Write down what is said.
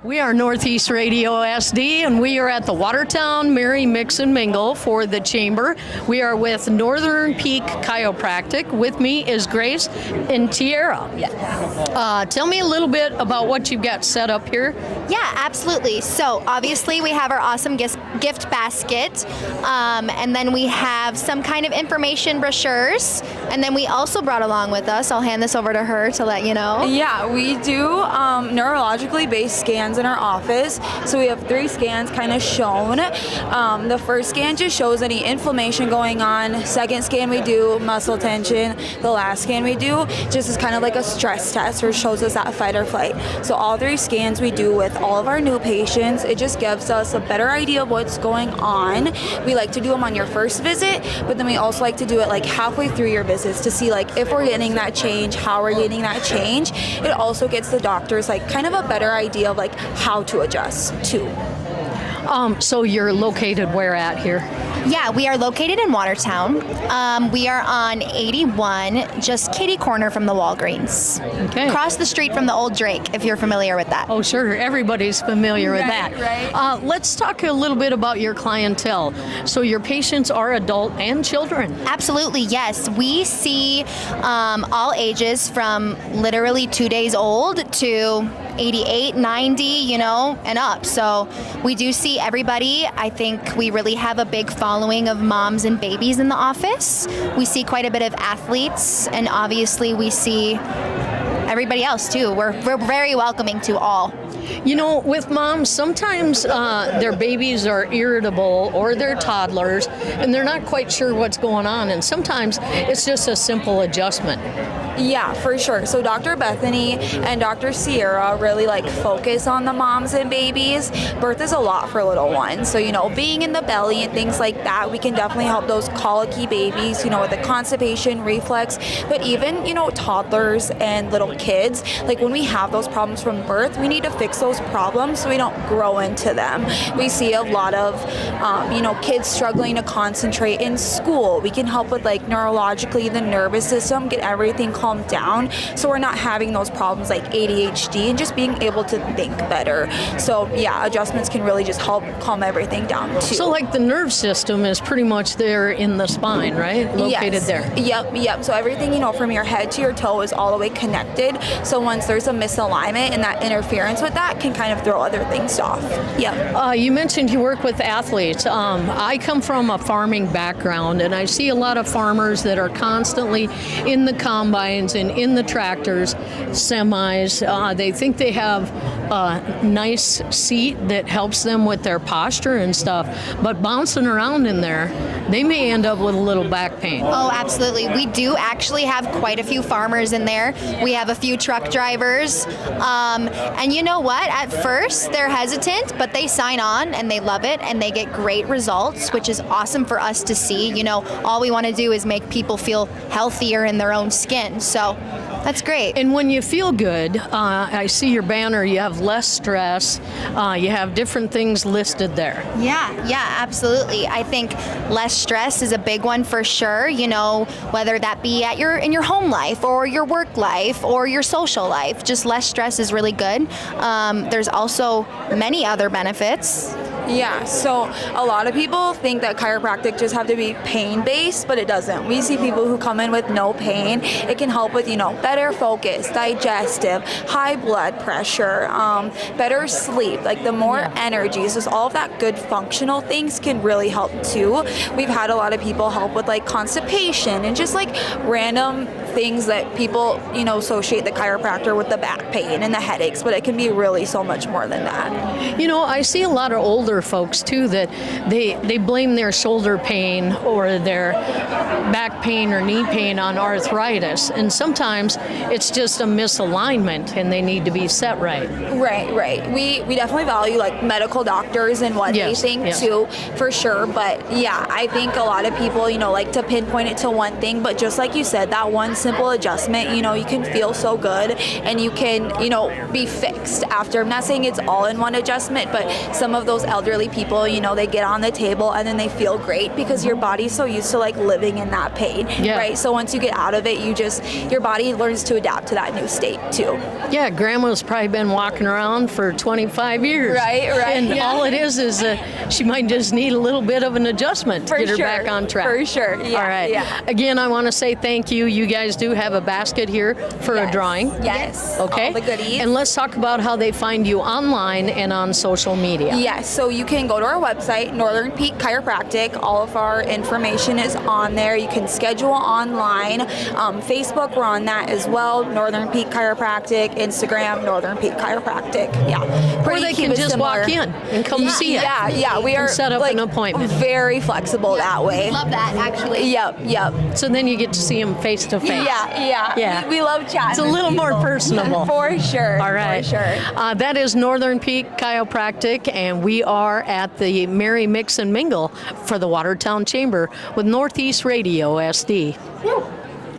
We are Northeast Radio SD, and we are at the Watertown Mary Mix and Mingle for the Chamber. We are with Northern Peak Chiropractic. With me is Grace and Tiara. Tell me a little bit about what you've got set up here. Yeah, absolutely. So obviously we have our awesome gift basket, and then we have some kind of information brochures, and then we also brought along with us, I'll hand this over to her to let you know. Yeah, we do neurologically-based scans in our office. So we have 3 scans kind of shown. The first scan just shows any inflammation going on. Second scan we do muscle tension. The last scan we do just is kind of like a stress test, where it shows us that fight or flight. So all 3 scans we do with all of our new patients. It just gives us a better idea of what's going on. We like to do them on your first visit, but then we also like to do it like halfway through your visits to see like if we're getting that change, how we're getting that change. It also gets the doctors like kind of a better idea of like how to adjust too. So you're located where at here? Yeah, we are located in Watertown. We are on 81, just kitty corner from the Walgreens. Okay. Across the street from the old Drake, if you're familiar with that. Oh, sure. Everybody's familiar with Right, that. right. Let's talk a little bit about your clientele. So your patients are adult and children. Absolutely, yes. We see all ages from literally 2 days old to 88, 90, and up. So we do see everybody. I think we really have a big following of moms and babies in the office. We see quite a bit of athletes, and obviously we see everybody else too. We're very welcoming to all. With moms, sometimes their babies are irritable or they're toddlers and they're not quite sure what's going on, and sometimes it's just a simple adjustment. Yeah, for sure. So Dr. Bethany and Dr. Sierra really like focus on the moms and babies. Birth is a lot for little ones. So, being in the belly and things like that, we can definitely help those colicky babies, with the constipation, reflux, but even, toddlers and little kids. Like when we have those problems from birth, we need to fix those problems so we don't grow into them. We see a lot of, kids struggling to concentrate in school. We can help with like neurologically, the nervous system, get everything calm down so we're not having those problems like ADHD and just being able to think better. So yeah, adjustments can really just help calm everything down too. So like the nerve system is pretty much there in the spine, right? Located Yes. there. Yep. So everything, from your head to your toe is all the way connected. So once there's a misalignment and that interference with that can kind of throw other things off. Yep. You mentioned you work with athletes. I come from a farming background, and I see a lot of farmers that are constantly in the combines and in the tractors, semis. They think they have a nice seat that helps them with their posture and stuff, but bouncing around in there, they may end up with a little back pain. Oh, absolutely. We do actually have quite a few farmers in there. We have a few truck drivers. And you know what? At first, they're hesitant, but they sign on and they love it and they get great results, which is awesome for us to see. All we want to do is make people feel healthier in their own skin. So that's great. And when you feel good, I see your banner, you have less stress, you have different things listed there. Yeah, absolutely. I think less stress is a big one for sure, whether that be in your home life or your work life or your social life. Just less stress is really good. There's also many other benefits. Yeah, so a lot of people think that chiropractic just have to be pain-based, but it doesn't. We see people who come in with no pain. It can help with, better focus, digestive, high blood pressure, better sleep, like the more energy. So all of that good functional things can really help too. We've had a lot of people help with like constipation and just like random things that people, associate the chiropractor with the back pain and the headaches, but it can be really so much more than that. I see a lot of older folks too that they blame their shoulder pain or their back pain or knee pain on arthritis, and sometimes it's just a misalignment and they need to be set right. Right. We definitely value like medical doctors and what they think too, for sure. But yeah, I think a lot of people, like to pinpoint it to one thing, but just like you said, that one simple adjustment, you know, you can feel so good and you can, you know, be fixed after. I'm not saying it's all in one adjustment, but some of those elderly people, you know, they get on the table and then they feel great because your body's so used to like living in that pain, right? So once you get out of it, your body learns to adapt to that new state too. Yeah, Grandma's probably been walking around for 25 years. Right. And all it is she might just need a little bit of an adjustment to get her back on track. For sure. Yeah. All right. Yeah. Again, I want to say thank you. You guys do have a basket here for a drawing. Yes. Okay. All the goodies. And let's talk about how they find you online and on social media. Yes. So you can go to our website, Northern Peak Chiropractic. All of our information is on there. You can schedule online. Facebook, we're on that as well. Northern Peak Chiropractic. Instagram, Northern Peak Chiropractic. Yeah. Or they can just walk in and come see it. Yeah. We are set up like, an appointment. Very flexible that way. Love that, actually. Yep. So then you get to see them face to face. Yeah. We love chatting. It's a little more personable. For sure. All right. For sure. That is Northern Peak Chiropractic, and we are at the Merry Mix and Mingle for the Watertown Chamber with Northeast Radio SD.